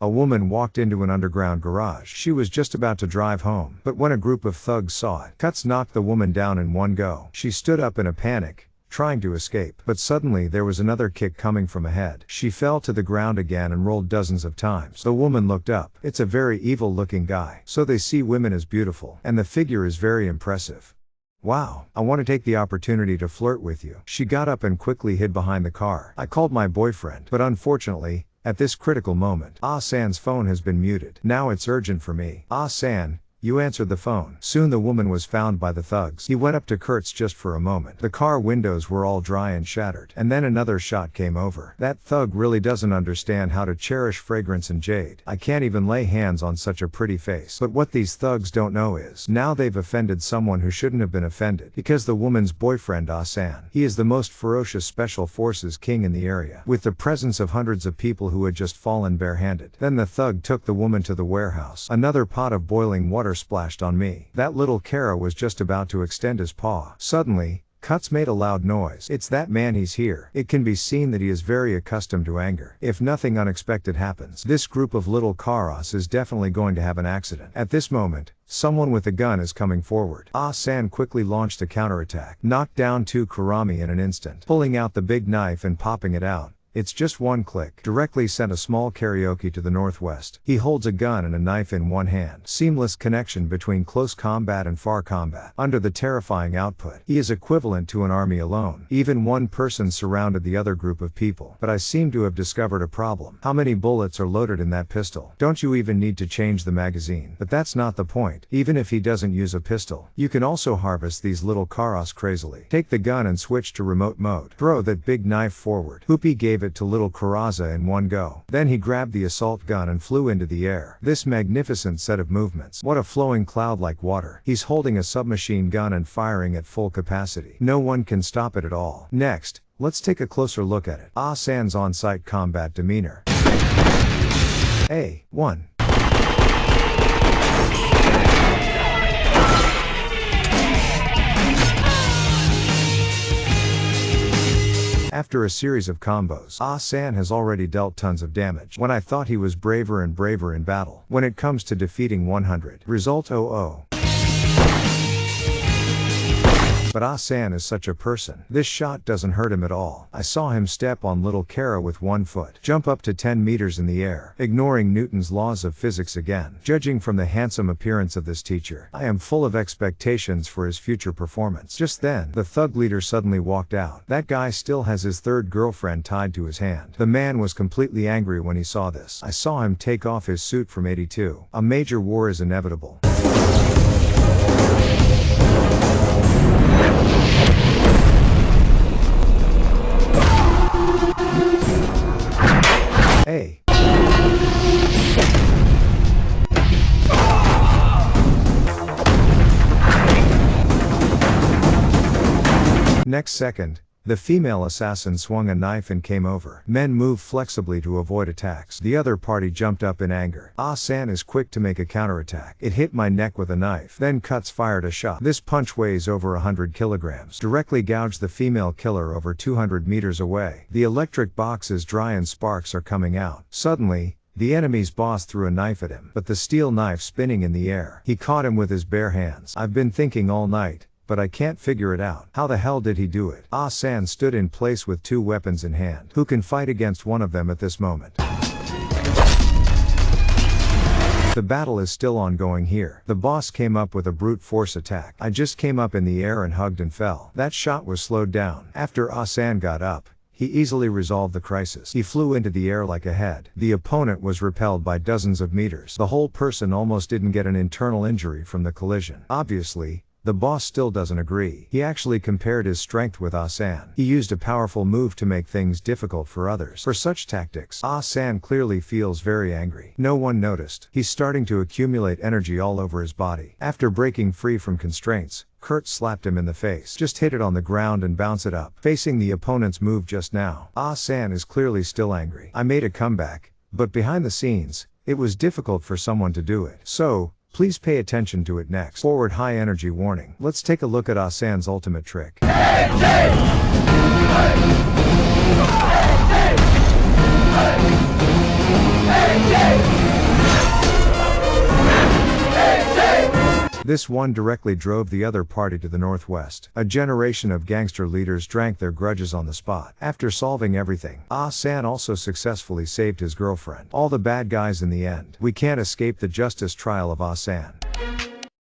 A woman walked into an underground garage. She was just about to drive home, but when a group of thugs saw it, Cuts knocked the woman down in one go. She stood up in a panic, trying to escape, but suddenly there was another kick coming from ahead. She fell to the ground again and rolled dozens of times. The woman looked up. It's a very evil looking guy. So they see women as beautiful, and the figure is very impressive. Wow, I want to take the opportunity to flirt with you. She got up and quickly hid behind the car. I called my boyfriend, but unfortunately, at this critical moment, San's phone has been muted. Now it's urgent for me. San, you answered the phone. Soon the woman was found by the thugs. He went up to Kurtz just for a moment. The car windows were all dry and shattered. And then another shot came over. That thug really doesn't understand how to cherish fragrance and jade. I can't even lay hands on such a pretty face. But what these thugs don't know is, now they've offended someone who shouldn't have been offended. Because the woman's boyfriend San. He is the most ferocious special forces king in the area, with the presence of hundreds of people who had just fallen barehanded. Then the thug took the woman to the warehouse. Another pot of boiling water splashed on me. That little Kara was just about to extend his paw. Suddenly, Cuts made a loud noise. It's that man, he's here. It can be seen that he is very accustomed to anger. If nothing unexpected happens, this group of little Karas is definitely going to have an accident. At this moment, someone with a gun is coming forward. San quickly launched a counterattack, knocked down 2 Kurami in an instant, pulling out the big knife and popping it out. It's just one click. Directly sent a small karaoke to the northwest. He holds a gun and a knife in one hand. Seamless connection between close combat and far combat. Under the terrifying output, he is equivalent to an army alone. Even one person surrounded the other group of people. But I seem to have discovered a problem. How many bullets are loaded in that pistol? Don't you even need to change the magazine? But that's not the point. Even if he doesn't use a pistol, you can also harvest these little Karas crazily. Take the gun and switch to remote mode. Throw that big knife forward. Hoopy gave it to little Karaza in one go. Then he grabbed the assault gun and flew into the air. This magnificent set of movements. What a flowing cloud like water. He's holding a submachine gun and firing at full capacity. No one can stop it at all. Next, let's take a closer look at it. San's on-site combat demeanor. 1. After a series of combos, San has already dealt tons of damage. When I thought he was braver and braver in battle, when it comes to defeating 100. Result 00. But San is such a person. This shot doesn't hurt him at all. I saw him step on little Kara with 1 foot, jump up to 10 meters in the air, ignoring Newton's laws of physics again. Judging from the handsome appearance of this teacher, I am full of expectations for his future performance. Just then, the thug leader suddenly walked out. That guy still has his third girlfriend tied to his hand. The man was completely angry when he saw this. I saw him take off his suit from 82. A major war is inevitable. Next second, the female assassin swung a knife and came over. Men moved flexibly to avoid attacks. The other party jumped up in anger. San is quick to make a counterattack. It hit my neck with a knife. Then Cuts fired a shot. This punch weighs over 100 kilograms. Directly gouged the female killer over 200 meters away. The electric box is dry and sparks are coming out. Suddenly, the enemy's boss threw a knife at him, but the steel knife spinning in the air. He caught him with his bare hands. I've been thinking all night, but I can't figure it out. How the hell did he do it? San stood in place with 2 weapons in hand. Who can fight against one of them at this moment? The battle is still ongoing here. The boss came up with a brute force attack. I just came up in the air and hugged and fell. That shot was slowed down. After San got up, he easily resolved the crisis. He flew into the air like a head. The opponent was repelled by dozens of meters. The whole person almost didn't get an internal injury from the collision. Obviously, the boss still doesn't agree. He actually compared his strength with San. He used a powerful move to make things difficult for others. For such tactics, San clearly feels very angry. No one noticed. He's starting to accumulate energy all over his body. After breaking free from constraints, Kurt slapped him in the face. Just hit it on the ground and bounce it up. Facing the opponent's move just now, San is clearly still angry. I made a comeback, but behind the scenes, it was difficult for someone to do it. So, please pay attention to it next. Forward high energy warning. Let's take a look at San's ultimate trick. This one directly drove the other party to the northwest. A generation of gangster leaders drank their grudges on the spot. After solving everything, Ah San also successfully saved his girlfriend. All the bad guys in the end. We can't escape the justice trial of Ah San.